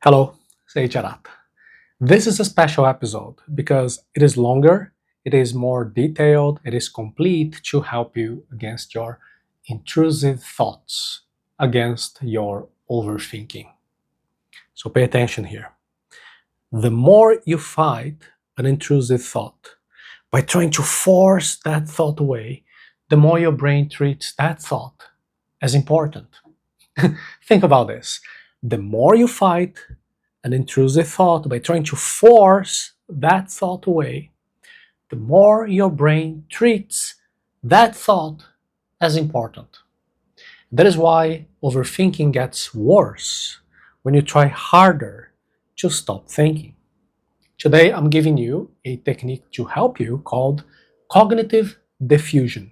Hello, Seiiti Arata. This is a special episode because it is longer, it is more detailed, it is complete to help you against your intrusive thoughts, against your overthinking. So pay attention here. The more you fight an intrusive thought by trying to force that thought away, the more your brain treats that thought as important. Think about this. The more you fight an intrusive thought by trying to force that thought away, the more your brain treats that thought as important. That is why overthinking gets worse when you try harder to stop thinking. Today, I'm giving you a technique to help you called cognitive defusion.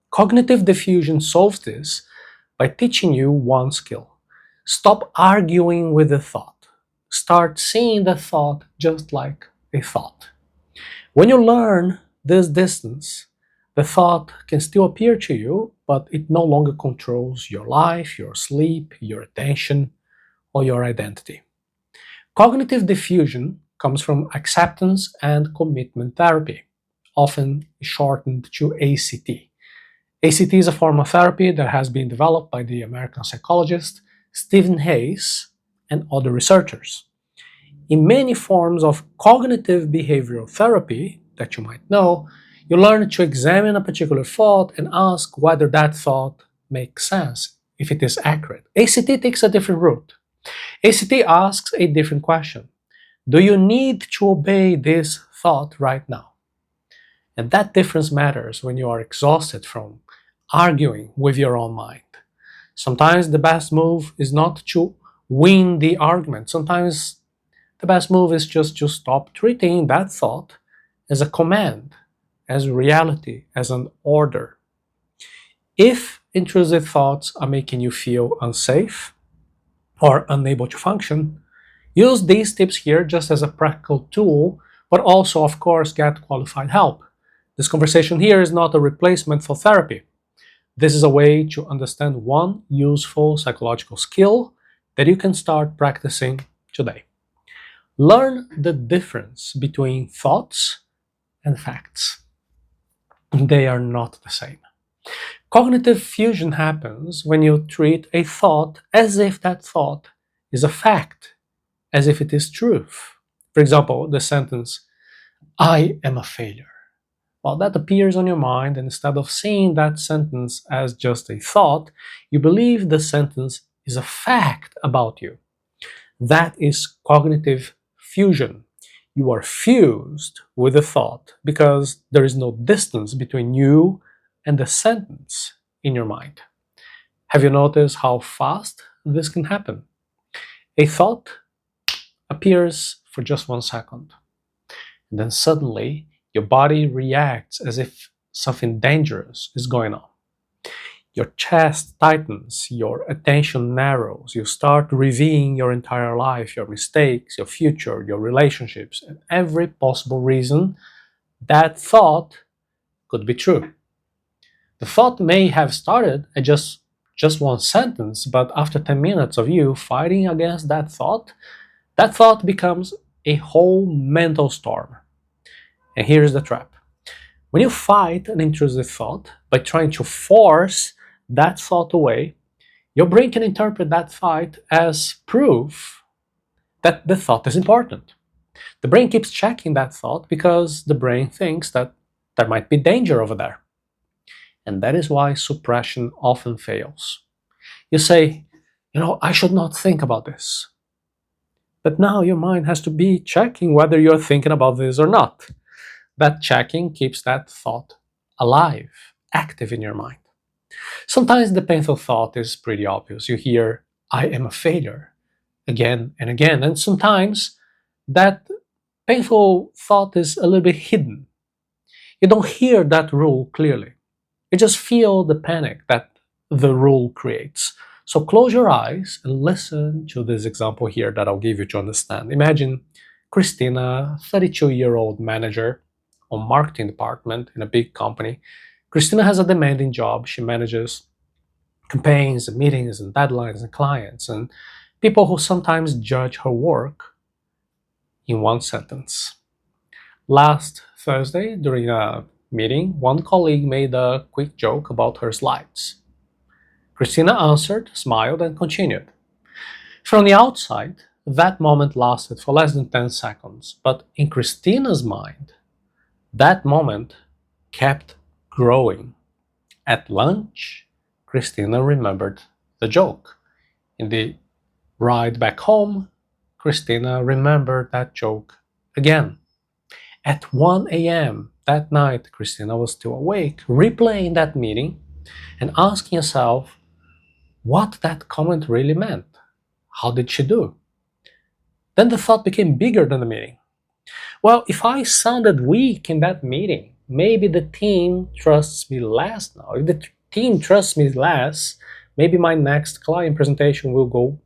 Cognitive defusion solves this by teaching you one skill. Stop arguing with the thought. Start seeing the thought just like a thought. When you learn this distance, the thought can still appear to you, but it no longer controls your life, your sleep, your attention, or your identity. Cognitive defusion comes from acceptance and commitment therapy, often shortened to ACT. ACT is a form of therapy that has been developed by the American psychologist Stephen Hayes and other researchers. In many forms of cognitive behavioral therapy that you might know, you learn to examine a particular thought and ask whether that thought makes sense, if it is accurate. ACT takes a different route. ACT asks a different question. Do you need to obey this thought right now? And that difference matters when you are exhausted from arguing with your own mind. Sometimes the best move is not to win the argument. Sometimes the best move is just to stop treating that thought as a command, as reality, as an order. If intrusive thoughts are making you feel unsafe or unable to function, use these tips here just as a practical tool, but also, of course, get qualified help. This conversation here is not a replacement for therapy. This is a way to understand one useful psychological skill that you can start practicing today. Learn the difference between thoughts and facts. They are not the same. Cognitive fusion happens when you treat a thought as if that thought is a fact, as if it is truth. For example, the sentence, "I am a failure." Well, that appears on your mind, and instead of seeing that sentence as just a thought, you believe the sentence is a fact about you. That is cognitive fusion. You are fused with the thought because there is no distance between you and the sentence in your mind. Have you noticed how fast this can happen? A thought appears for just 1 second, and then suddenly your body reacts as if something dangerous is going on. Your chest tightens, your attention narrows, you start reviewing your entire life, your mistakes, your future, your relationships, and every possible reason that thought could be true. The thought may have started at just 1 sentence, but after 10 minutes of you fighting against that thought becomes a whole mental storm. And here's the trap. When you fight an intrusive thought by trying to force that thought away, your brain can interpret that fight as proof that the thought is important. The brain keeps checking that thought because the brain thinks that there might be danger over there. And that is why suppression often fails. You say, I should not think about this. But now your mind has to be checking whether you're thinking about this or not. That checking keeps that thought alive, active in your mind. Sometimes the painful thought is pretty obvious. You hear, "I am a failure," again and again. And sometimes that painful thought is a little bit hidden. You don't hear that rule clearly. You just feel the panic that the rule creates. So close your eyes and listen to this example here that I'll give you to understand. Imagine Christina, 32-year-old manager on marketing department in a big company. Christina has a demanding job. She manages campaigns and meetings and deadlines and clients, and People who sometimes judge her work in one sentence. Last Thursday, during a meeting, one colleague made a quick joke about her slides. Christina answered, smiled, and continued. From the outside, that moment lasted for less than 10 seconds, but in Christina's mind, that moment kept growing. At lunch, Christina remembered the joke. In the ride back home, Christina remembered that joke again. At 1 a.m. that night, Christina was still awake, replaying that meeting and asking herself what that comment really meant. How did she do? Then the thought became bigger than the meeting. Well, if I sounded weak in that meeting, maybe the team trusts me less now. If the team trusts me less, maybe my next client presentation will go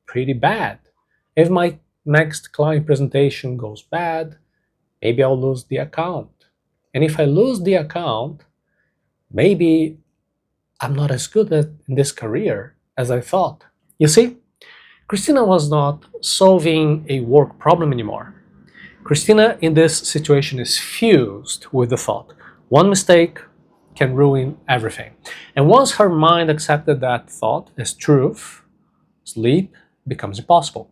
pretty bad. If my next client presentation goes bad, maybe I'll lose the account. And if I lose the account, maybe I'm not as good in this career as I thought. You see, Christina was not solving a work problem anymore. Christina in this situation is fused with the thought. One mistake can ruin everything. And once her mind accepted that thought as truth, sleep becomes impossible.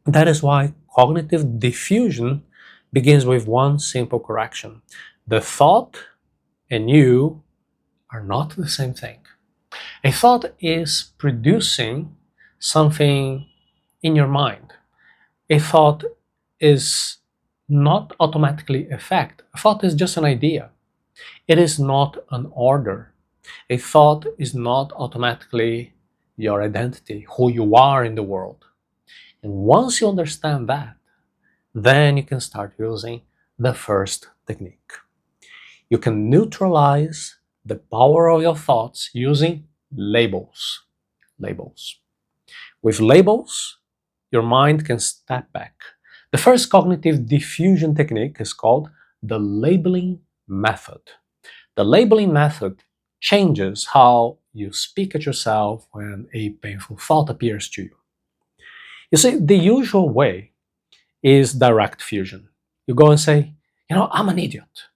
That is why cognitive diffusion begins with one simple correction. The thought and you are not the same thing. A thought is producing something in your mind. A thought is not automatically a fact. A thought is just an idea. It is not an order. A thought is not automatically your identity, who you are in the world. And once you understand that, then you can start using the first technique. You can neutralize the power of your thoughts using labels. Labels. With labels, your mind can step back. The first cognitive diffusion technique is called the labeling method. The labeling method changes how you speak at yourself when a painful thought appears to you. You see, the usual way is direct fusion. You go and say, I'm an idiot.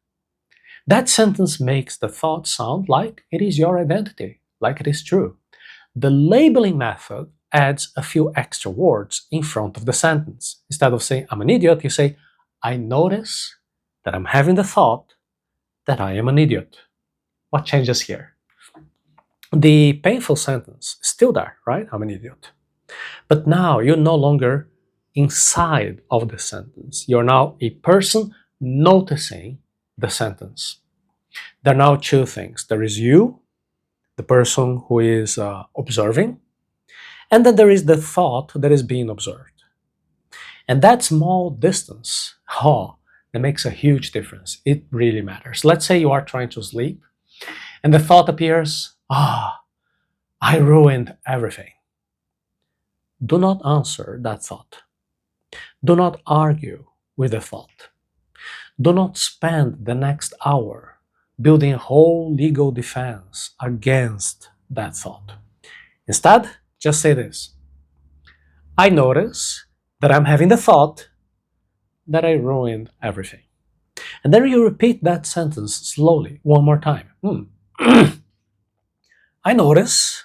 That sentence makes the thought sound like it is your identity, like it is true. The labeling method adds a few extra words in front of the sentence. Instead of saying, I'm an idiot, you say, I notice that I'm having the thought that I am an idiot. What changes here? The painful sentence is still there, right? I'm an idiot. But now you're no longer inside of the sentence. You're now a person noticing the sentence. There are now two things. There is you, the person who is observing, and then there is the thought that is being observed. And that small distance, that makes a huge difference. It really matters. Let's say you are trying to sleep, and the thought appears, I ruined everything. Do not answer that thought. Do not argue with the thought. Do not spend the next hour building a whole legal defense against that thought. Instead, just say this. I notice that I'm having the thought that I ruined everything. And then you repeat that sentence slowly, one more time. I notice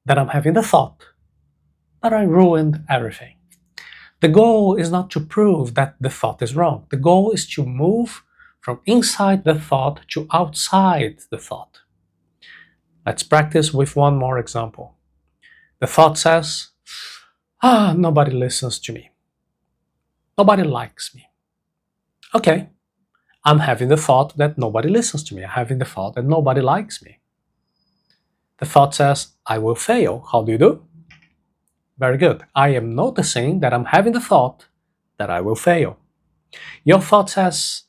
that I'm having the thought that I ruined everything. The goal is not to prove that the thought is wrong. The goal is to move from inside the thought to outside the thought. Let's practice with one more example. The thought says, nobody listens to me. Nobody likes me. Okay, I'm having the thought that nobody listens to me. I'm having the thought that nobody likes me. The thought says, I will fail. How do you do? Very good. I am noticing that I'm having the thought that I will fail. Your thought says,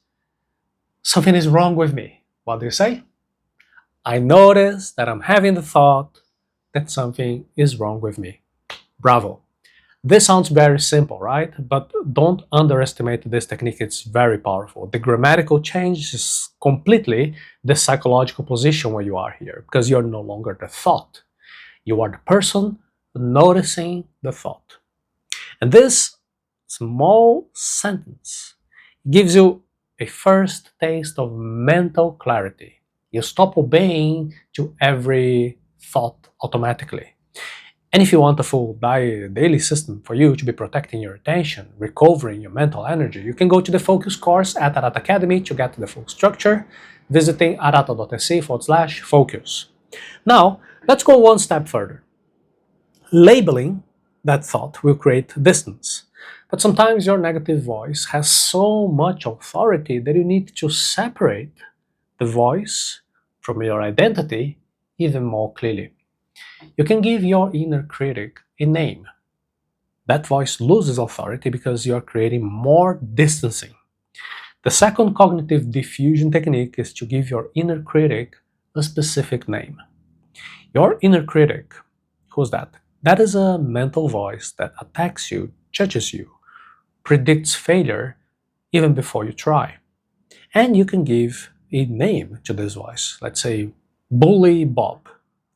something is wrong with me. What do you say? I notice that I'm having the thought that something is wrong with me. Bravo. This sounds very simple, right? But don't underestimate this technique. It's very powerful. The grammatical change is completely the psychological position where you are here, because you're no longer the thought. You are the person noticing the thought. And this small sentence gives you a first taste of mental clarity. You stop obeying to every thought automatically. And if you want a full daily system for you to be protecting your attention, recovering your mental energy, you can go to the focus course at Arata Academy to get the full structure, visiting arata.se/focus. Now, let's go one step further. Labeling that thought will create distance. But sometimes your negative voice has so much authority that you need to separate the voice from your identity even more clearly. You can give your inner critic a name. That voice loses authority because you are creating more distancing. The second cognitive diffusion technique is to give your inner critic a specific name. Your inner critic, who's that? That is a mental voice that attacks you, judges you, predicts failure even before you try. And you can give a name to this voice. Let's say Bully Bob,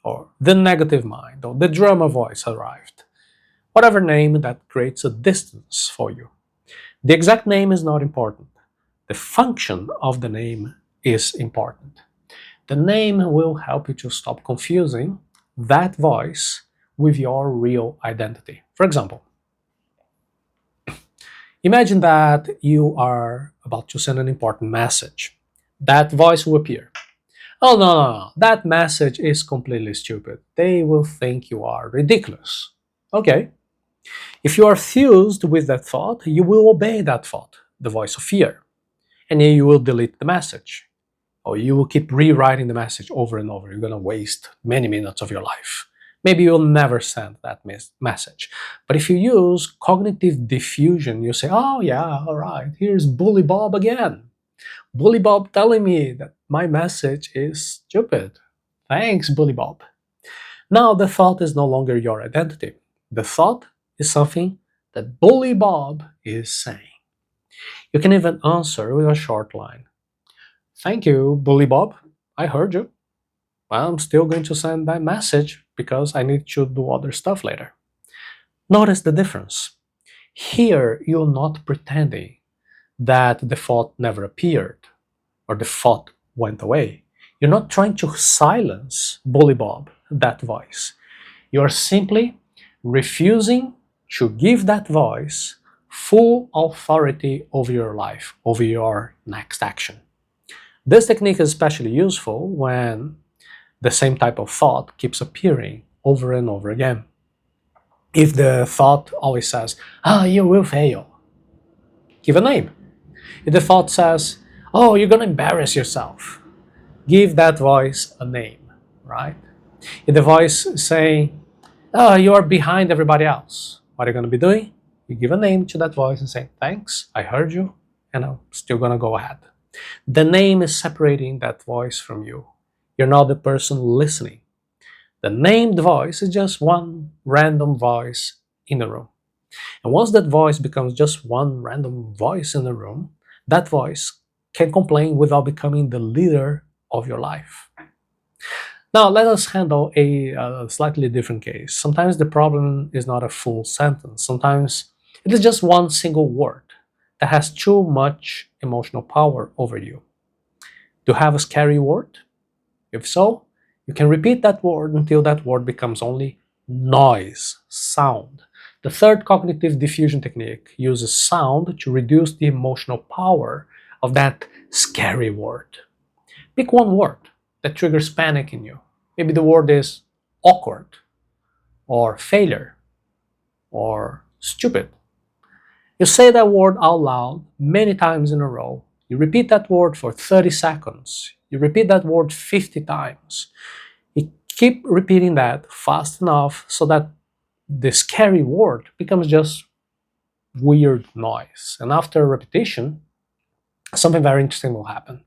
or the negative mind, or the drama voice arrived. Whatever name that creates a distance for you. The exact name is not important. The function of the name is important. The name will help you to stop confusing that voice with your real identity. For example, imagine that you are about to send an important message. That voice will appear. Oh, no, no, no, that message is completely stupid. They will think you are ridiculous. Okay. If you are fused with that thought, you will obey that thought, the voice of fear, and then you will delete the message. Or you will keep rewriting the message over and over. You're going to waste many minutes of your life. Maybe you'll never send that message. But if you use cognitive diffusion, you say, oh yeah, all right, here's Bully Bob again. Bully Bob telling me that my message is stupid. Thanks, Bully Bob. Now the thought is no longer your identity. The thought is something that Bully Bob is saying. You can even answer with a short line. Thank you, Bully Bob. I heard you. Well, I'm still going to send that message because I need to do other stuff later. Notice the difference. Here, you're not pretending that the thought never appeared or the thought went away. You're not trying to silence Bully Bob, that voice. You're simply refusing to give that voice full authority over your life, over your next action. This technique is especially useful when the same type of thought keeps appearing over and over again. If the thought always says, you will fail, give a name. If the thought says, oh, you're going to embarrass yourself, give that voice a name, right? If the voice is saying, oh, you are behind everybody else, what are you going to be doing? You give a name to that voice and say, thanks, I heard you, and I'm still going to go ahead. The name is separating that voice from you. You're not the person listening. The named voice is just one random voice in the room. And once that voice becomes just one random voice in the room, that voice can complain without becoming the leader of your life. Now, let us handle a slightly different case. Sometimes the problem is not a full sentence. Sometimes it is just one single word that has too much emotional power over you. Do you have a scary word? If so, you can repeat that word until that word becomes only noise, sound. The third cognitive diffusion technique uses sound to reduce the emotional power of that scary word. Pick one word that triggers panic in you. Maybe the word is awkward, or failure, or stupid. You say that word out loud many times in a row. You repeat that word for 30 seconds. You repeat that word 50 times. You keep repeating that fast enough so that the scary word becomes just weird noise. And after repetition, something very interesting will happen.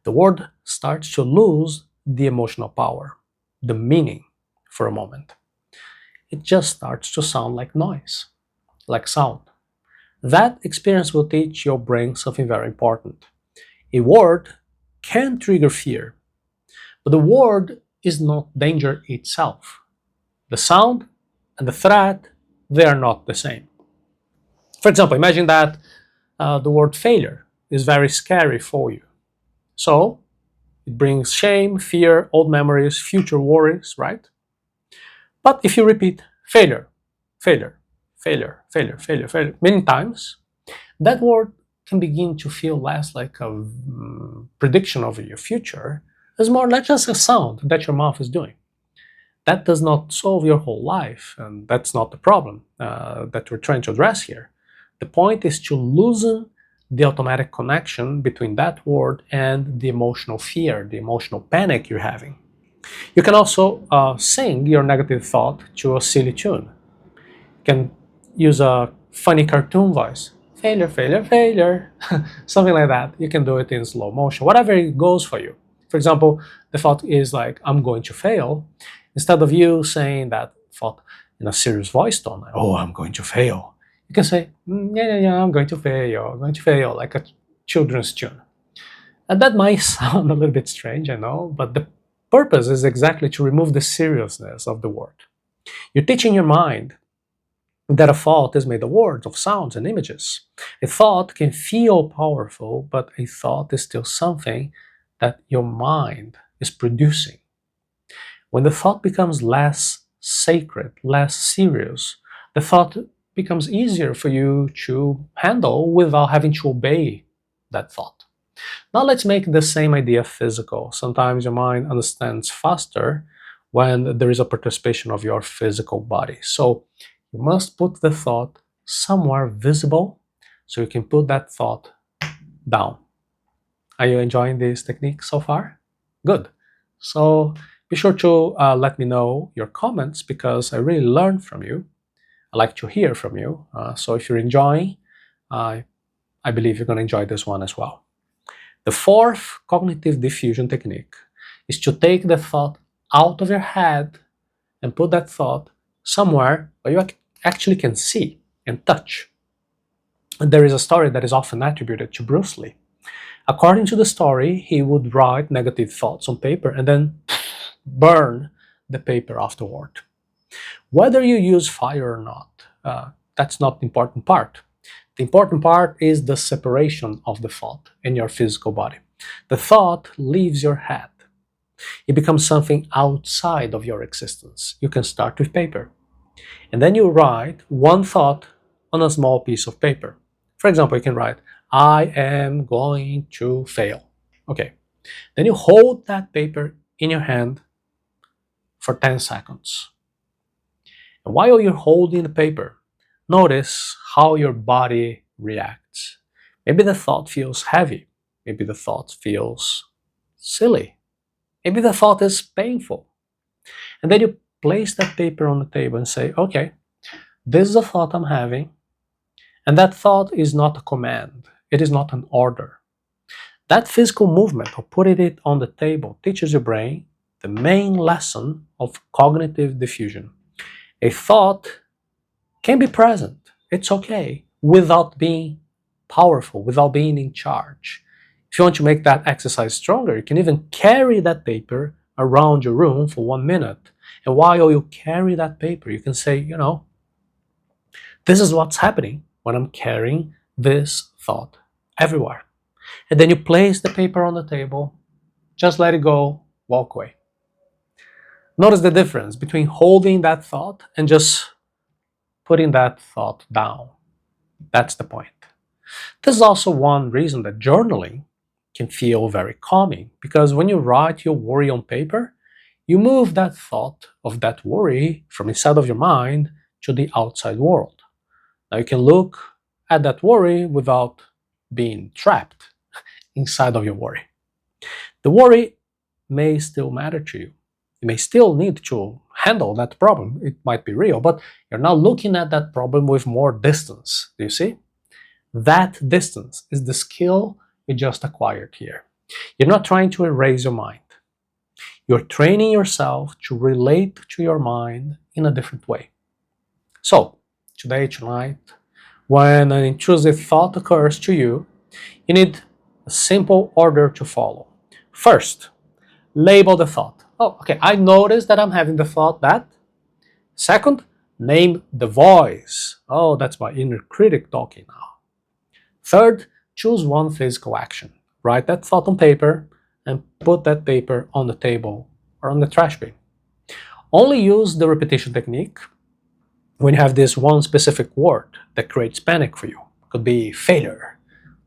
The word starts to lose the emotional power, the meaning for a moment. It just starts to sound like noise, like sound. That experience will teach your brain something very important. A word can trigger fear, but the word is not danger itself. The sound and the threat, they are not the same. For example, imagine that the word failure is very scary for you. So it brings shame, fear, old memories, future worries, right? But if you repeat failure, failure, failure, failure, failure, failure many times, that word can begin to feel less like a prediction of your future, as more like just a sound that your mouth is doing. That does not solve your whole life, and that's not the problem that we're trying to address here. The point is to loosen the automatic connection between that word and the emotional fear, the emotional panic you're having. You can also sing your negative thought to a silly tune. You can use a funny cartoon voice. Failure, failure, failure. Something like that. You can do it in slow motion, whatever it goes for you. For example, the thought is like, I'm going to fail. Instead of you saying that thought in a serious voice tone, like, oh, I'm going to fail, you can say, yeah, yeah, yeah, I'm going to fail, I'm going to fail, like a children's tune. And that might sound a little bit strange, I know, but the purpose is exactly to remove the seriousness of the word. You're teaching your mind that a thought is made of words, of sounds, and images. A thought can feel powerful, but a thought is still something that your mind is producing. When the thought becomes less sacred, less serious, the thought becomes easier for you to handle without having to obey that thought. Now let's make the same idea physical. Sometimes your mind understands faster when there is a participation of your physical body. So you must put the thought somewhere visible so you can put that thought down. Are you enjoying this technique so far? Good. So be sure to let me know your comments because I really learn from you. I like to hear from you. So if you're enjoying, I believe you're going to enjoy this one as well. The fourth cognitive diffusion technique is to take the thought out of your head and put that thought somewhere where you actually can see and touch. And there is a story that is often attributed to Bruce Lee. According to the story, he would write negative thoughts on paper and then burn the paper afterward. Whether you use fire or not, that's not the important part. The important part is the separation of the thought in your physical body. The thought leaves your head. It becomes something outside of your existence. You can start with paper. And then you write one thought on a small piece of paper. For example, you can write, I am going to fail. Okay. Then you hold that paper in your hand for 10 seconds. And while you're holding the paper, notice how your body reacts. Maybe the thought feels heavy. Maybe the thought feels silly. Maybe the thought is painful. And then you place that paper on the table and say, okay, this is a thought I'm having. And that thought is not a command. It is not an order. That physical movement of putting it on the table teaches your brain the main lesson of cognitive diffusion. A thought can be present, it's okay, without being powerful, without being in charge. If you want to make that exercise stronger, you can even carry that paper around your room for 1 minute. And while you carry that paper, you can say, this is what's happening when I'm carrying this thought everywhere. And then you place the paper on the table, just let it go, walk away. Notice the difference between holding that thought and just putting that thought down. That's the point. This is also one reason that journaling can feel very calming, because when you write your worry on paper, you move that thought of that worry from inside of your mind to the outside world. Now you can look at that worry without being trapped inside of your worry. The worry may still matter to you. You may still need to handle that problem. It might be real, but you're now looking at that problem with more distance. Do you see? That distance is the skill you just acquired here. You're not trying to erase your mind. You're training yourself to relate to your mind in a different way. So, today, tonight, when an intrusive thought occurs to you, you need a simple order to follow. First, label the thought. Oh, okay, I noticed that I'm having the thought that. Second, Name the voice. Oh, that's my inner critic talking now. Third, choose one physical action. Write that thought on paper and put that paper on the table or on the trash bin. Only use the repetition technique when you have this one specific word that creates panic for you. It could be failure,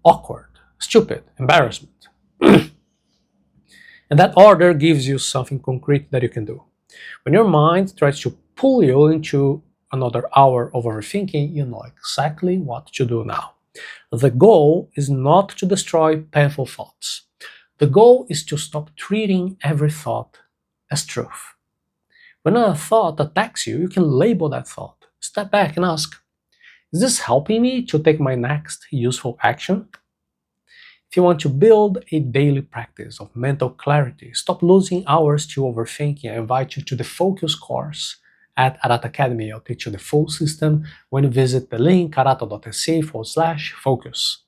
awkward, stupid, embarrassment. And that order gives you something concrete that you can do. When your mind tries to pull you into another hour of overthinking, you know exactly what to do now. The goal is not to destroy painful thoughts. The goal is to stop treating every thought as truth. When a thought attacks you, you can label that thought. Step back and ask, is this helping me to take my next useful action? If you want to build a daily practice of mental clarity, stop losing hours to overthinking, I invite you to the Focus course at Arata Academy. I'll teach you the full system when you visit the link arata.se/focus.